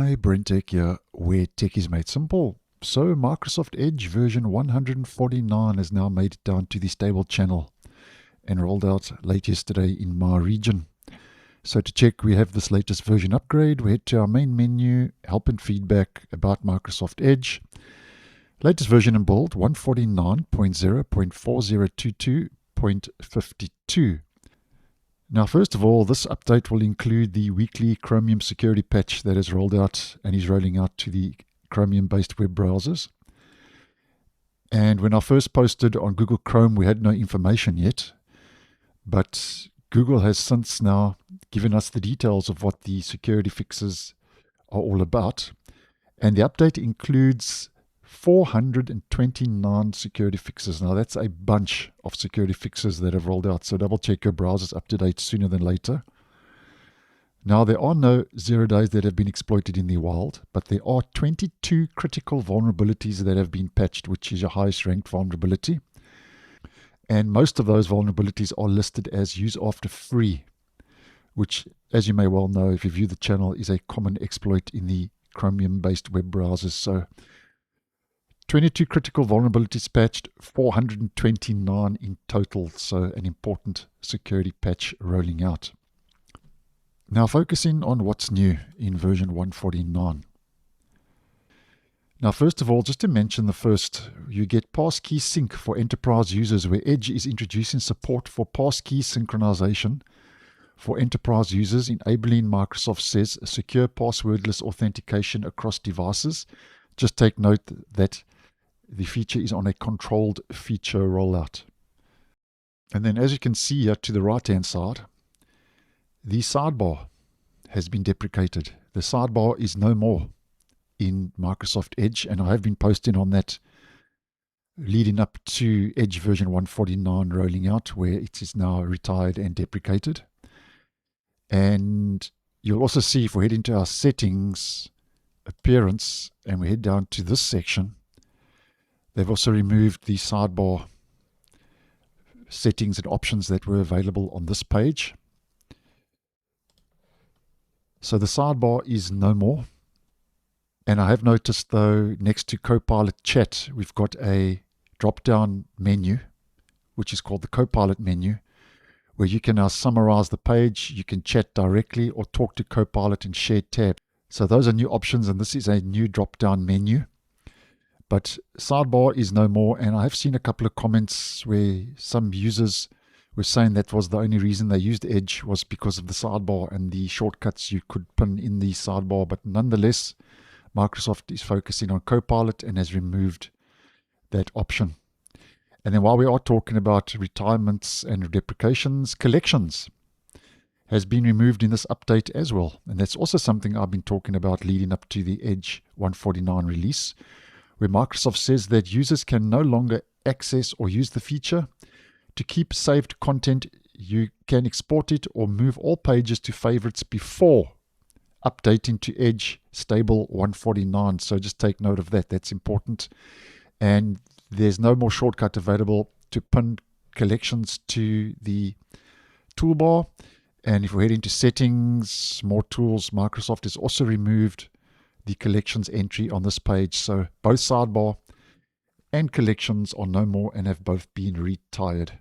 Hi, BrenTech here, where tech is made simple. So Microsoft Edge version 149 has now made it down to the stable channel and rolled out late yesterday in my region. So to check we have this latest version upgrade, we head to our main menu, help and feedback about Microsoft Edge. Latest version in bold, 149.0.4022.52. Now, first of all, this update will include the weekly Chromium security patch that is rolled out and is rolling out to the Chromium-based web browsers. And when I first posted on Google Chrome, we had no information yet, but Google has since now given us the details of what the security fixes are all about. And the update includes 429 security fixes. Now that's a bunch of security fixes that have rolled out, so double check your browser's up to date sooner than later. Now there are no 0 days that have been exploited in the wild, but there are 22 critical vulnerabilities that have been patched, which is your highest ranked vulnerability. And most of those vulnerabilities are listed as use after free, which, as you may well know if you view the channel, is a common exploit in the Chromium based web browsers. So 22 critical vulnerabilities patched, 429 in total, so an important security patch rolling out. Now focusing on what's new in version 149. Now first of all, just to mention the first, you get passkey sync for enterprise users, where Edge is introducing support for passkey synchronization for enterprise users, enabling, Microsoft says, a secure passwordless authentication across devices. Just take note that the feature is on a controlled feature rollout. And then as you can see here to the right hand side, the sidebar has been deprecated. The sidebar is no more in Microsoft Edge, and I have been posting on that leading up to Edge version 149 rolling out, where it is now retired and deprecated. And you'll also see if we head into our settings, appearance, and we head down to this section, they've also removed the sidebar settings and options that were available on this page. So the sidebar is no more. And I have noticed though, next to Copilot Chat, we've got a drop-down menu, which is called the Copilot menu, where you can now summarize the page, you can chat directly or talk to Copilot in shared tab. So those are new options, and this is a new drop-down menu. But sidebar is no more, and I have seen a couple of comments where some users were saying that was the only reason they used Edge was because of the sidebar and the shortcuts you could pin in the sidebar. But nonetheless, Microsoft is focusing on Copilot and has removed that option. And then while we are talking about retirements and deprecations, collections has been removed in this update as well. And that's also something I've been talking about leading up to the Edge 149 release, where Microsoft says that users can no longer access or use the feature. To keep saved content, you can export it or move all pages to favorites before updating to Edge Stable 149. So just take note of that. That's important. And there's no more shortcut available to pin collections to the toolbar. And if we head into settings, more tools, Microsoft has also removed the collections entry on this page. So both sidebar and collections are no more and have both been retired.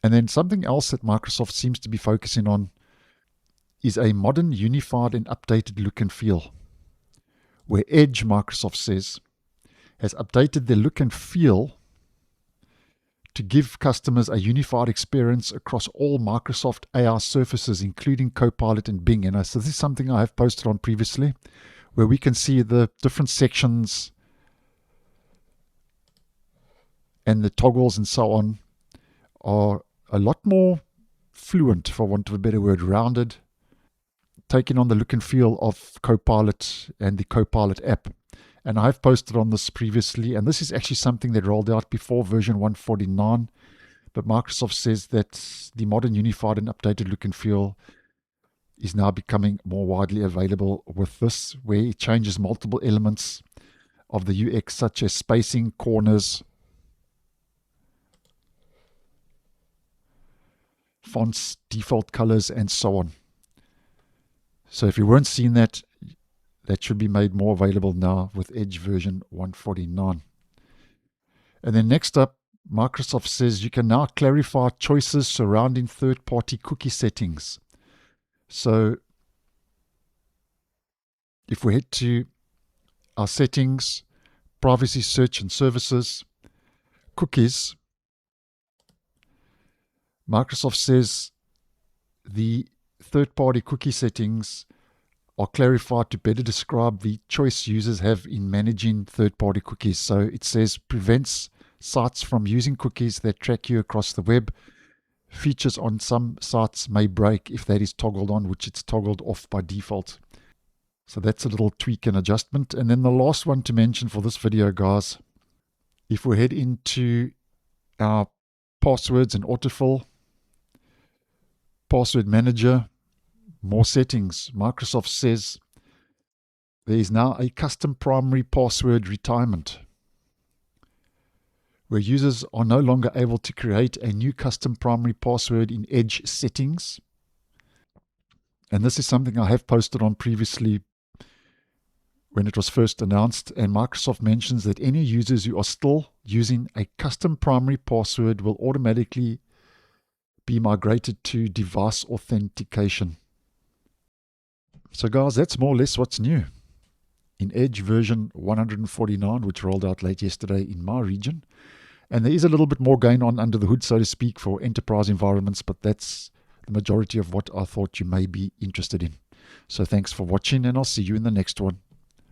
And then something else that Microsoft seems to be focusing on is a modern, unified and updated look and feel, where Edge, Microsoft says, has updated their look and feel to give customers a unified experience across all Microsoft AI surfaces, including Copilot and Bing. And so this is something I have posted on previously, where we can see the different sections and the toggles and so on are a lot more fluent, for want of a better word, rounded, taking on the look and feel of Copilot and the Copilot app. And I've posted on this previously, and this is actually something that rolled out before version 149, but Microsoft says that the modern unified and updated look and feel is now becoming more widely available with this, where it changes multiple elements of the UX, such as spacing, corners, fonts, default colors, and so on. So if you weren't seeing that, That should be made more available now with Edge version 149. And then next up, Microsoft says you can now clarify choices surrounding third-party cookie settings. So if we head to our settings, privacy, search and services, cookies, Microsoft says the third-party cookie settings are clarified to better describe the choice users have in managing third-party cookies. So it says prevents sites from using cookies that track you across the web. Features on some sites may break if that is toggled on, which it's toggled off by default. So that's a little tweak and adjustment. And then the last one to mention for this video, guys, if we head into our passwords and autofill, password manager, more settings, Microsoft says there is now a custom primary password retirement, where users are no longer able to create a new custom primary password in Edge settings. And this is something I have posted on previously when it was first announced, and Microsoft mentions that any users who are still using a custom primary password will automatically be migrated to device authentication. So guys, that's more or less what's new in Edge version 149, which rolled out late yesterday in my region. And there is a little bit more going on under the hood, so to speak, for enterprise environments, but that's the majority of what I thought you may be interested in. So thanks for watching, and I'll see you in the next one.